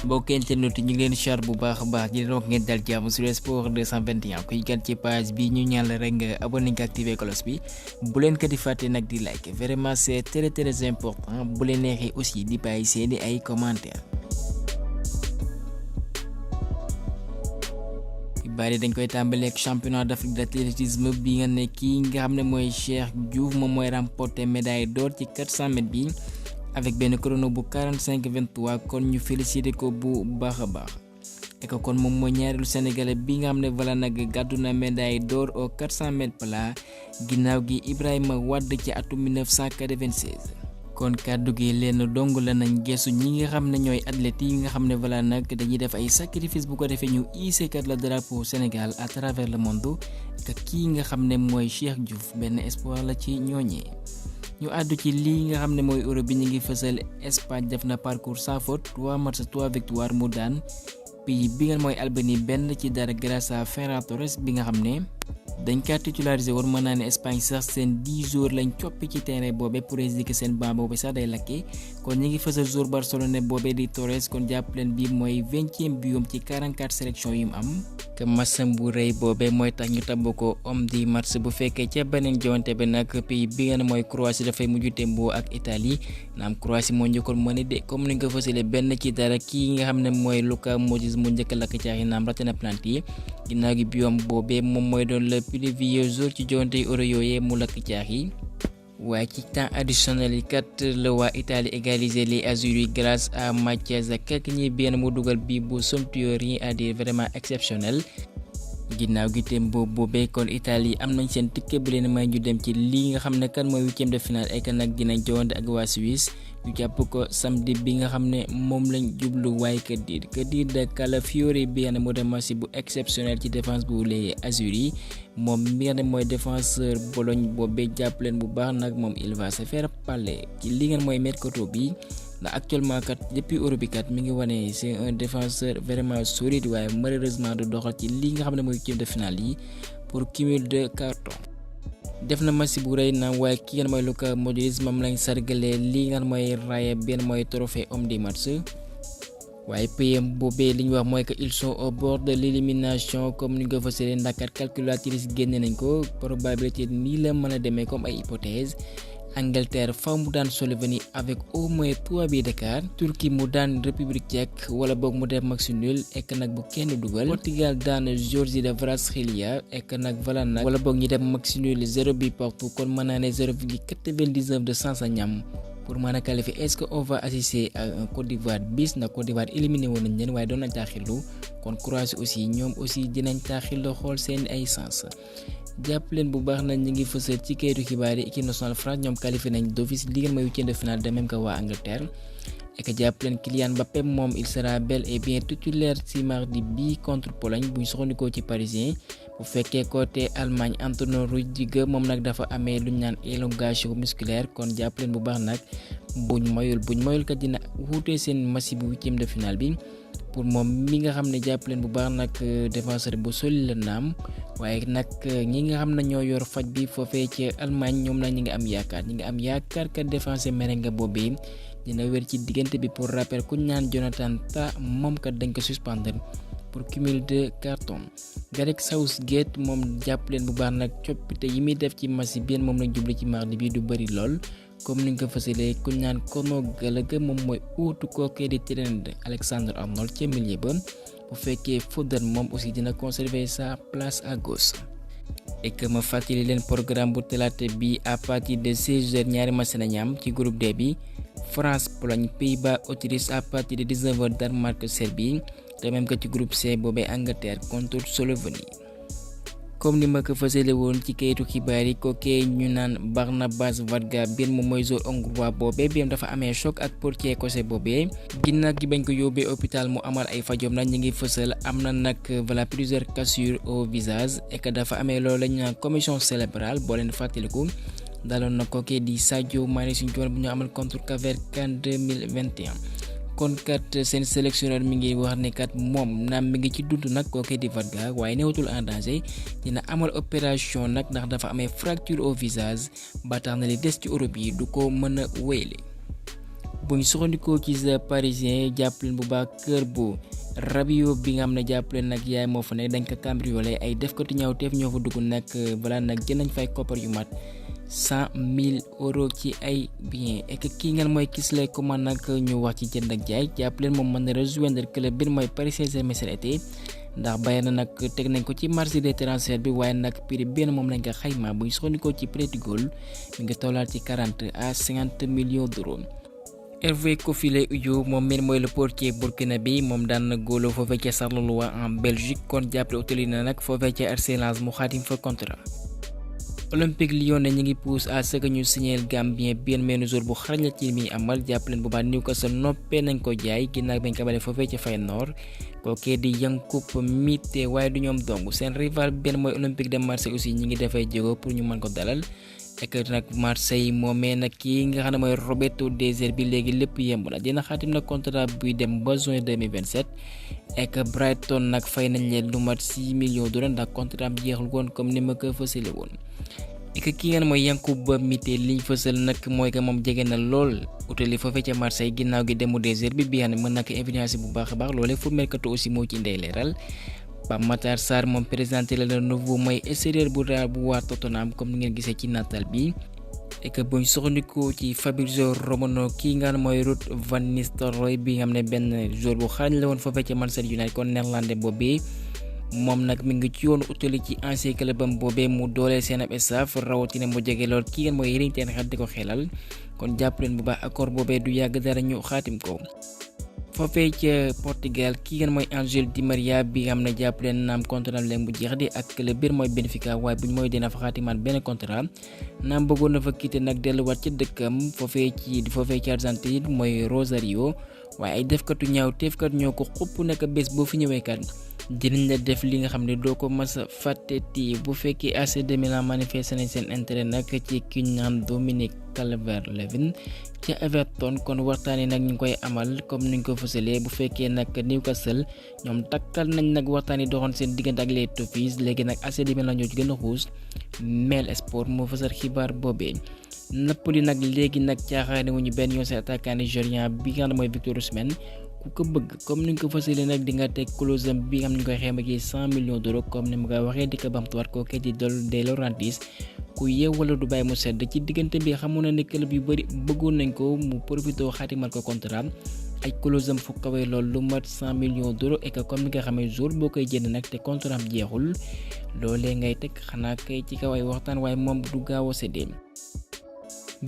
mbokk internet ñu ngi leen char bu baax a baax di leen wax ngeen dal jàmm sur Sport 221 kuy gan ci page bi ñu ñaan la rek nga abonné nga activé cloche bi bu leen ko di fàtte nag di like vraiment c'est très important bu leen neexee aussi di bàyyi seeni ay commentaires. bari dañ koy tàmbali ak championnat d'Afrique d'athlétisme bi nga ne kii nga xam ne mooy Cheikh Diouf moom mooy remporter médaille d'or ci 400 mètres bi avec benn chrono bu 45-23 kon ñu félicité ko bu baax a baax et que kon moom mooy ñaareelu sénégalais bi nga xam ne voilà nag gàddu na médaille d'or au 400 mètres plat ginnaaw gi Ibrahima Wade ci atum 1996. kon kàddu gi leen dong la nañ geesu ñi nga xam ne ñooy athlètes yi nga xam ne voilà nag dañuy def ay sacrifice bu ko defee ñu hisser kat la drapeau Sénégal à travers le monde que kii nga xam ne mooy Cheikh Diouf benn espoir la ci ñooñee. ñu àddu ci lii nga xam ne mooy Europe bi ñu ngi fësal Espagne def na parcours sans faute 3 matchs 3 victoires mu daan pays bi nga mooy Albanie benn ci dara grâce à Ferran Torres bi nga xam ne dañ kaa titularisé woon mën naa ne Espagne sax seen 10 jours lañ coppi ci terrain boobee pour indiquer seen banc boobu sax day lakkee kon ñu ngi fësal jour Barcelone boobee di Torres kon jàpp leen bii mooy 20e biom ci 44 sélections yu mu am que massam bu rëy boobee mooy tax ñu tabb ko homme du match bu fekkee ca beneen joŋante bi nag pays bi nga ne mooy Croatie dafay mujj tembo ak Italie naam Croatie moo njëkkoon moo ne de comme ni nga ko fësalee benn ci dara kii nga xam ne mooy Luka Modric mu njëkk lakk caaxi naam raté na penalty yi ginnaaw gi biom boobee moom mooy doon le plus vieux jour ci joŋante euro yooyee mu lakk caaxi waaye ci temps additionnel yi kat la waa Italie égaliser les Azzurri grâce à Mathias Kek ñi benn mu dugal bii bu somptueux rien à dire vraiment exceptionnel ginnaaw gi tem boobee kon Italie am nañ seen ticket bu leen may ñu dem ci lii nga xam ne kan mooy 8e de finale et que nag dinañ joŋante ak waa Suisse ñu jàpp ko samedi bi nga xam ne moom lañ jublu waaye que dire de Calafiori bi nga ne moo dem match bu exceptionnel ci défense bu les Azzurri moom mi nga ne mooy défenseur Bologne boobee jàpp leen bu baax nag moom il va se faire parler ci li ngeen mooy mercato bi ndax actuellement kat depuis Europe bi kat mi ngi wane c'est un défenseur vraiment solide waaye malheureusement du doxal ci li nga xam ne mooy 8e de finale yi pour cumul de carton. def na match bu rëy na waaye ki ngeen mooy Luka Modric moom lañ sargalee li ngeen mooy raaya benn mooy trophée homme du match waaye PM boobee li ñu wax mooy que ils sont au bord de l'élimination comme ni nga ko fasalee ndax kat calculatrice génne nañ ko probabilité nii la mën a demee comme ay hypothèse. Angleterre faw mu daan Slovénie avec au moins 3 buts d'écart Turquie mu daan République tchèque wala boog mu def match nul ek nag bu kenn dugal Portugal daan Géorgie de Vraskelia ek nag voilà nag wala boog ñu def match nul 0 but partout kon mën naa ne 0,99 de chance a ñam pour mën a qualifier est-ce que on va assister à un Côte d'Ivoire bis na Côte d'Ivoire éliminé woon nañ leen waaye doon nañ taaxirlu kon Croatie aussi ñoom aussi dinañ taaxirlu xool seen ay sens jàpp leen bu baax nañ ñu ngi fësal ci kayitu xibaar yi équipe nationale France ñoom qualifié nañ d'office li ngeen mooy 8e de finale de même que waa Angleterre et que jàpp leen Kylian Mbappé moom il sera bel et bien titulaire ci mardi bi contre Pologne buñ soxandikoo ci Parisien bu fekkee côté Allemagne Antonio Rüdiger moom nag dafa amee luñ naan élongation musculaire kon jàpp leen bu baax nag buñ moyul kat dina wuute seen match bu 8e de finale bi pour moom mi nga xam ne jàpp leen bu baax nag défenseur bu solide la naam waaye nag ñi nga xam ne ñoo yor faj bi foofee ci Allemagne ñoom nag ñi ngi am yaakaar ka défenseur merengue boobee dina wér ci diggante bi pour rappel ku ñaan Jonathan Tah moom kat dañ ko suspendre pour cumul de carton Gareth Southgate moom jàpp leen bu baax nag coppite yi muy def ci match bi moom lañ jublu ci mardi bi du bëri lool comme ni nga ko fësalee ku ñaan Conor Gallagher moom mooy uutu kookee di Trent Alexander-Arnold ca milieu ba bu fekkee Foden moom aussi dina conserver sa place à gauche et que ma fàttali leen programme bu talaata bi à partir de 16h ñaari match nañu am ci groupe D bi France Pologne Pays-Bas Autriche à partir de 19h Danemark Serbie de même que ci groupe C boobee Angleterre contre Slovénie. comme ni ma ko fësale woon ci kayitu xibaar yi kookee ñu naan Barnabas Varga benn moom mooy joueur hongrois boobee bi dafa amee choc ak portier écossais boobee ginnaaw gi bañ ko yóbbee hôpital mu amal ay fajom nag ñu ngi fësal am na nag voilà plusieurs cassures au visage et que dafa amee loolu la ñu naan commotion cérébrale boo leen fàttaliku daloon na kookee di Sadio Mané suñu joor bu ñu amal contre Cap-Vert CAN 2021 kon kat seen sélectionneur mi ngi wax ne kat moom naam mi ngi ci dund nag kookee di Varga waaye newatul en danger dina amal opération nag ndax dafa amee fracture au visage ba tax na li des ci Europe yi du ko mën a wéyle buñ soxandikoo ci The Parisien jàppaleen bu baax kër bu Rabiot bi nga xam ne jàppaleen nag yaay moo fa nekk dañ ko cambriolé ay defkatu ñaawteef ñoo fa dugg nag voilà nag jël nañ fay koppar yu mat 100 000 euros ci ay bien et que kii ngeen mooy Kingsley Coman nag ñu wax ci jënd ak jaay jàppaleen moom mën na rejoindre club bi mooy Paris Saint-Germain cet été ndax Bayern nag teg nañ ko ci marché des transferts bi waaye nag prix benn moom lañ ko xayma buñ soxandikoo ci Prétigol mi ngi tollaat ci 40 à 50 millions d'euros. Hervé Kofile Uyo moom meen mooy le portier burkinabé moom daan na góoloo foofee ca Charleroi en Belgique kon jàppale utali na nag foofee ca RC Lens mu xaatim fa contrat. Olympique Lyon ne ñu ngi pousse à ce que ñu signer Gambien bien meenu jour bu xarañ ci mi amal jàppaleen bu baax Newcastle noppee nañ ko jaay ginnaaw bañ ko bale foofee ca Feyenoord kookee di Yankup Mite waaye du ñoom dong seen rival benn mooy Olympique de Marseille aussi ñi ngi defay jéego pour ñu mën ko dalal et que nag Marseille moomee nag kii nga xam ne mooy Roberto De Zerbi léegi lépp yemb na dina xaatim na contrat buy dem ba juin 2027 et que Brighton nag fay nañ leen lu mat 6 millions d'euros ndax contrat am jeexul woon comme ni ma ko fësale woon et que ki ngeen mooy Yankuba Mite liñ fësal nag mooy que moom jege na lool utali foofee ca Marseille ginnaaw gi demu De Zerbi bi xam ne mën na ko influencer bu baax a baax loolee fu mercato aussi moo ci ndey leeral Pape Matar Sarr moom présenté la nouveau mooy extérieur bu Real bu waa Tottenham comme ni ngeen gisee ci natal bi et que buñ soxandikoo ci Fabrizio Romano kii nga xam mooy Ruud van Nistelrooy bi nga xam ne benn joueur bu xarañ la woon foofee ca Manchester United kon néerlandais boobee moom nag mi ngi ci yoon utali ci ancien clubam boobee mu dooleel seen ab staff rawatina mu jege lool kii ngeen mooy Erik ten Hag di ko xelal kon jàpp leen bu baax accord boobee du yàgg dara ñu xaatim ko. foofee ca Portugal kii ngeen mooy Angel Di Maria bi nga xam ne jàpp leen naam contrat leen bu jeex di ak club biir mooy Benfica waaye buñ mooy dina fa xaatimaat benn contrat naam bëggoon na fa quitté nag delluwaat ci dëkkam foofee ci Argentine mooy Rosario waaye ay defkatu ñaaw teefkat ñoo ko xupp naka bés boo fi ñëwee kat dinañ la def li nga xam ne doo ko mas a fàtteti bu fekkee AC de Milan manifesté nañ seen intérêt nag ci ki ñu naan Dominique Calvert-Lewin ca Everton kon waxtaan yi nag ñu ngi koy amal comme niñ ko fësalee bu fekkee nag Newcastle ñoom takkal nañ nag waxtaan yi doxoon seen diggante ak les Toffees léegi nag AC de Milan ñoo ci gën a xuus Mail Sport moo fësal xibaar boobee. Napoli nag léegi nag caaxaane wuñu benn yoon seen attaquant nigérien bi nga xam ne mooy Victor Osimhen ku ko bëgg comme ni ñu ko fësalee nag di nga teg clause bi nga xam ne ñu koy xayma ci 100 millions d'euros comme ni ma koy waxee di ko bamtuwaat kooku di De Laurentiis ku yeew wala du bàyyi mu sedd ci diggante bi xamoon na ne club yu bëri bëggoon nañ ko mu profité xaatimal ko contrat ay clause fu kawee lool lu mat 100 millions d'euros et que comme ni nga xamee jour boo koy jënd nag te contrat jeexul loolee ngay teg xanaa kay ci kaw ay waxtaan waaye moom du gaaw a séddee.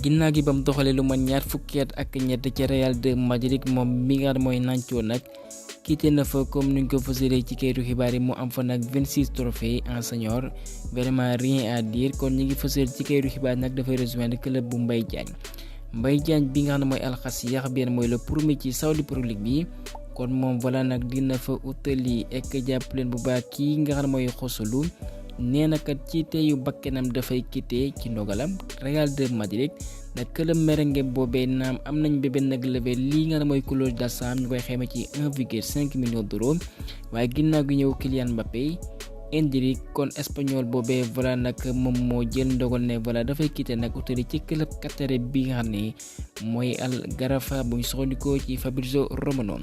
ginnaaw gi ba mu doxalee lu man ñaar fukki at ak ñett ci Real de Madrid moom mi nga mooy Nacho nag quitté na fa comme ni ñu ko fësalee ci kayitu xibaar yi mu am fa nag 26 trophées en senior vraiment rien à dire kon ñu ngi fësal ci kayitu xibaar nag dafay rejoindre club bu Mbaye Diagne bi nga xam ne mooy Al Qasiyah benn mooy le premier ci Saudi Pro League bi kon moom voilà nag dina fa utali ek jàpp leen bu baax kii nga xam ne mooy Xosulu nee na kat ci teyu bakkenam dafay quitté ci ndogalam Real de Madrid nag club merengue boobee naam am nañ ba benn levé lii nga mooy clause d'achat ñu koy xayma ci 1,5 million d'euros waaye ginnaaw gi ñëw Kylian Mbappé Endrick kon espagnol boobee voilà nag moom moo jël ndogal ne voilà dafay quitté nag utali ci club qatarais bi nga xam ne mooy Al Gharafa bu ñu soxandikoo ci Fabrizio Romano.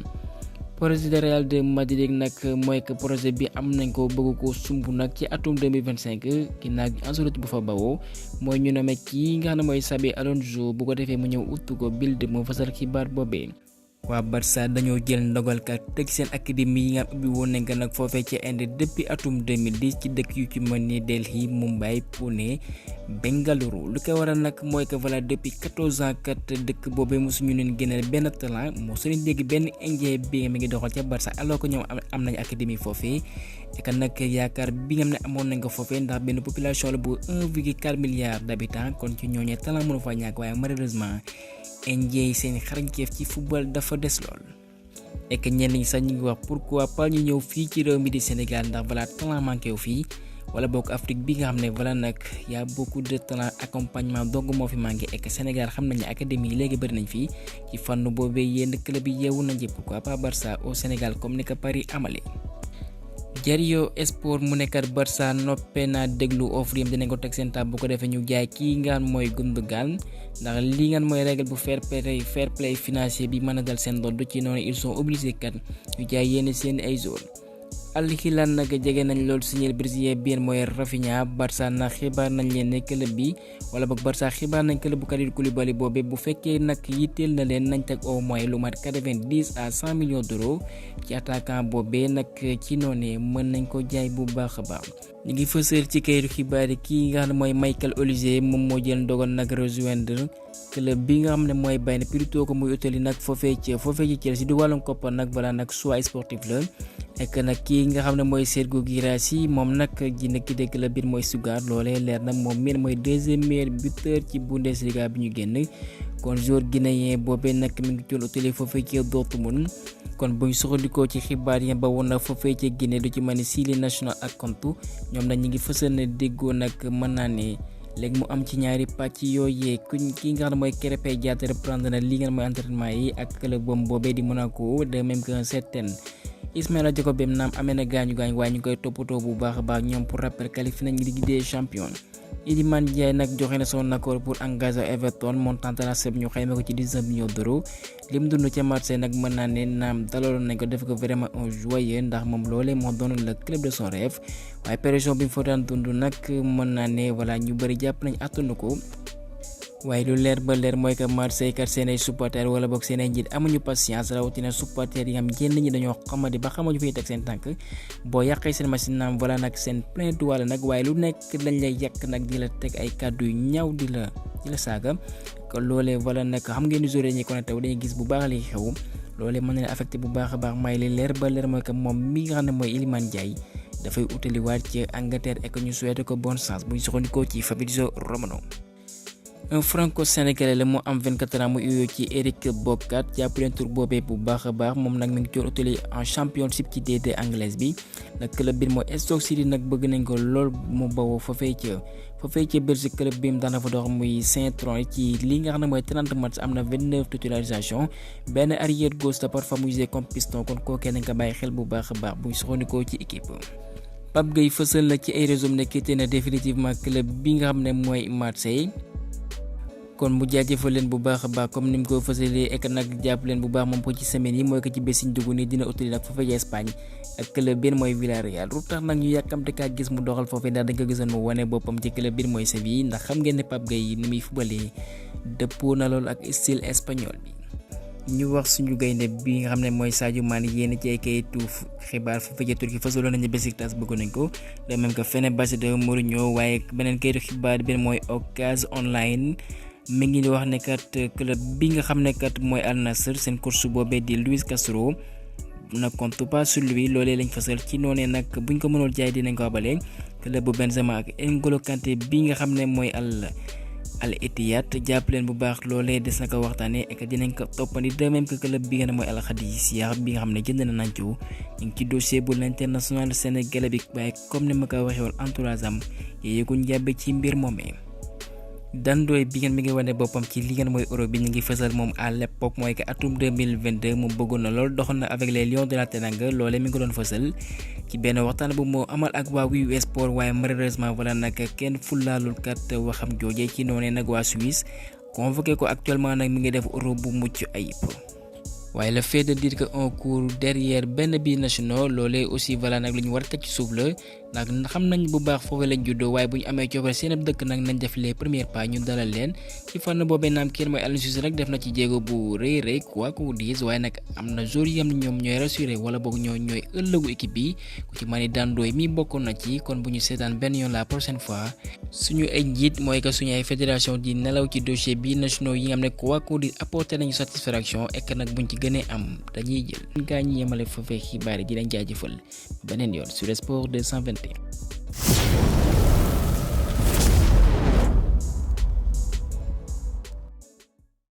projet de Real de Madrid nag mooy que projet bi am nañ ko bëgg ko sumb nag ci atum 2025 ginnaaw gi Ancelotti bu fa bawoo mooy ñu ne kii nga xam ne mooy Xabi Alonso bu ko defee mu ñëw uttu ko Bild moo fasal xibaar boobee. waa Barça dañoo jël ndogal kat tëj seen académie yi nga ubbi woon nañ ko nag foofee ci Inde depuis atum 2010 ci dëkk yu ci mel ni Delhi Mumbai Pune Bengaluru lu ko waral nag mooy que voilà depuis 14 ans kat dëkk boobee mosuñu leen génneel benn talent mosuñu dégg benn indien bi mi ngi doxal ca Barça alors que ñoom am nañ académie foofee et nag yaakaar bi nga xam ne amoon nañ ko foofee ndax benn population la bu 1,4 milliard d'habitants kon ci ñooñee talent mënu fa ñàkk waaye malheureusement indien yi seen xarañteef ci football dafa des lool et que ñenn ñi sax ñu ngi wax pourquoi pas ñu ñëw fii ci réew mi di Sénégal ndax voilà talent manqué wu fii wala bokk Afrique bi nga xam ne voilà nag y a beaucoup de talent accompagnement donc moo fi manqué et que Sénégal xam nañu académie yi léegi bëri nañ fii ci fànn boobee yenn club yi yeewu nañ ci pourquoi pas Barça au Sénégal comme ni ko Paris amale. Diario Sport mu nekkat Barça noppee naa déglu offre yi dinañ ko teg seen tab bu ko defee ñu jaay kii nga xam mooy Gundogan ndax li nga mooy règle bu fair play financier bi mën a dal seen dodd ci noonu ils sont obligés kat ñu jaay yenn seen ay joueurs. Al Hilal nag jege nañ loolu signé brésilien bi mooy Rafinha. Barça nag xibaar nañ leen ne club bi wala boog Barça xibaar nañ club bu Kalidou Koulibaly boobee bu fekkee nag yitteel na leen nañ teg au moins lu mat 90 à 100 millions d'euros ci attaquant boobee nag ci noonu mën nañ ko jaay bu baax a baax. ñu ngi fësal ci kayitu xibaar yi kii nga xam ne mooy Michael Olise moom moo jël ndogal nag rejoindre club bi nga xam ne mooy Bayern plutôt que muy utali nag foofee ci Chelsea di wàllum koppar nag balaa nag choix sportif la. ek nag kii nga xam ne mooy Sergio Guirassy moom nag ji nekk ci club bi mooy Stuttgart loolee leer na moom miin mooy deuxième meilleur buteur ci Bundesliga bi ñu génn kon joueur guinéen boobee nag mi ngi jël utali foofee ci Dortmund kon buñ soxandikoo ci xibaar yi ba woon na foofee ci Guinée du ci mën si Ligue nationale ak Kontu ñoom nag ñi ngi fësal ne déggoo nag mën naa ne léegi mu am ci ñaari pàcc yooyee ki nga xam ne mooy Krépin Diatta reprendre na li nga mooy entraînement yi ak club boobee di Monaco de même que un certain Ismaïla Jakobs naam amee na gaañu waaye ñu koy toppatoo bu baax a baax ñoom pour rappel qualifié nañ Ligue des Champions. Iliman Ndiaye nag joxe na son accord pour engager Everton montant transfert ñu xayma ko ci 19 millions d'euros lim dund ca Marseille nag mën naa ne naam dalaloon nañ ko def ko vraiment un joyeux ndax moom loolee moo doon le club de son rêve waaye pression bi mu fa daan dund nag mën naa ne voilà ñu bëri jàpp nañ attanu ko. waaye lu leer ba leer mooy que Marseille kat seen ay supporters wala boog seen ay njiit amuñu patience rawatina supporters yi am yenn ñi dañoo xamadi ba xamuñu fiy teg seen tànk boo yàqee seen machine naam voilà nag seen plein droit la nag waaye lu nekk lañ lay yàq nag di la teg ay kàddu yu ñaaw di la saaga kon loolee voilà nag xam ngeen ni jour ñi connecté wu dañuy gis bu baax li xew loolee mën na leen affecté bu baax a baax may li leer ba leer mooy que moom mi nga xam ne mooy Iliman Ndiaye dafay utaliwaat ci Angleterre et que ñu souhaité ko bonne chance buñ soxandikoo ci Fabrizio Romano. Un franco-sénégalais la mu am 24 ans mu uyoo ci Eric Bokat jàpp leen tur boobee bu baax a baax moom nag mi ngi doon utali en championship ci D2 anglaise bi nag club bi mooy Stoke City nag bëgg nañ ko lool mu bawoo foofee ca Belgique club bi mu daan fa dox muy Saint-Ouen ci li nga xam ne mooy 30 match am na 29 titularisation benn arrière gauche te parfois mu joué comme piston kon kookee nañ ko bàyyi xel bu baax a baax buñ soxandikoo ci équipe. Pape Gueye fësal na ci ay réseau ne quitté na définitivement club bi nga xam ne mooy Marseille. kon mu jaajëfal leen bu baax a baax comme ni mu ko fësalee ek nag jàpp leen bu baax moom ko ci semaine yi mooy ko ci bés yi ñu dugg nii dina utali nag foofee ci Espagne ak club bi mooy Villarreal lu tax nag ñu yàkkamte kaa gis mu doxal foofee ndax dañ ko gisoon mu wane boppam ci club bi mooy Séville ndax xam ngeen ne Pape Gueye ni muy fubalee dëppoo na loolu ak style espagnol bi. ñu wax suñu gaynde bi nga xam ne mooy Sadio Mané yéen ci ay kayitu xibaar foofee ca Turquie fasaloon nañu Besiktas bëgg nañ ko de même que Fenerbahçe de Mourinho waaye beneen kayitu xibaar bi mooy Ocas Online. mi ngi wax ne kat club bi nga xam ne kat mooy Al Nassr seen coach boobee di Luis Castro ne compte pas sur lui loolee lañ fasal ci noonee nag buñ ko mënul jaay dinañ ko abale club bu Benzema ak N'Golo Kanté bi nga xam ne mooy Al Ittihad jàpp leen bu baax loolee des na ko waxtaanee et dinañ ko toppandi de même que club bi nga ne mooy Al Qadisiyah bi nga xam ne jënd na Nacho ñu ngi ci dossier bu l'international sénégalais bi waaye comme ni ma ko waxee woon entourage am yéeguñ jàppe ci mbir moomee. Dandoy bi ngeen mi ngi wane boppam ci li ngeen mooy Europe bi ñu ngi fësal moom à l'époque mooy que atum 2022 mu bëggoon na lool doxoon na avec les Lions de la Teranga loolee mi ngi doon fësal ci benn waxtaan bu moo amal ak waa Wii Sport waaye malheureusement voilà nag kenn fulaalul kat waxam joojee ci noonee nag waa Suisse convoqué ko actuellement nag mi ngi def Europe bu mucc ayib. waaye le fait de dire que on court derrière benn bi national loolee aussi voilà nag lu ñu war a teg ci suuf la ndax xam nañ bu baax foofu lañ juddoo waaye bu ñu amee coofare seen dëkk nag nañ def les premiers pas ñu dalal leen ci fànn boobee naam kenn mooy Aliou Cissé rek def na ci jéego bu rëy quoi qu'on dise waaye nag am na joueurs yi am na ñoom ñooy rassuré wala boog ñooy ëllëgu équipe bi ku ci mën dandooy mi bokkoon na ci kon bu ñu seetaan benn yoon la prochaine fois suñu ay njiit mooy que suñu ay fédération di nelaw ci dossier bi nationaux yi nga xam ne quoi qu'on dise apporté nañu satisfaction ek nag buñ ci gënee am dañuy jël gaa ñi yemale foofee xibaar yi di leen jaajëfal beneen yoon sur Sport 221.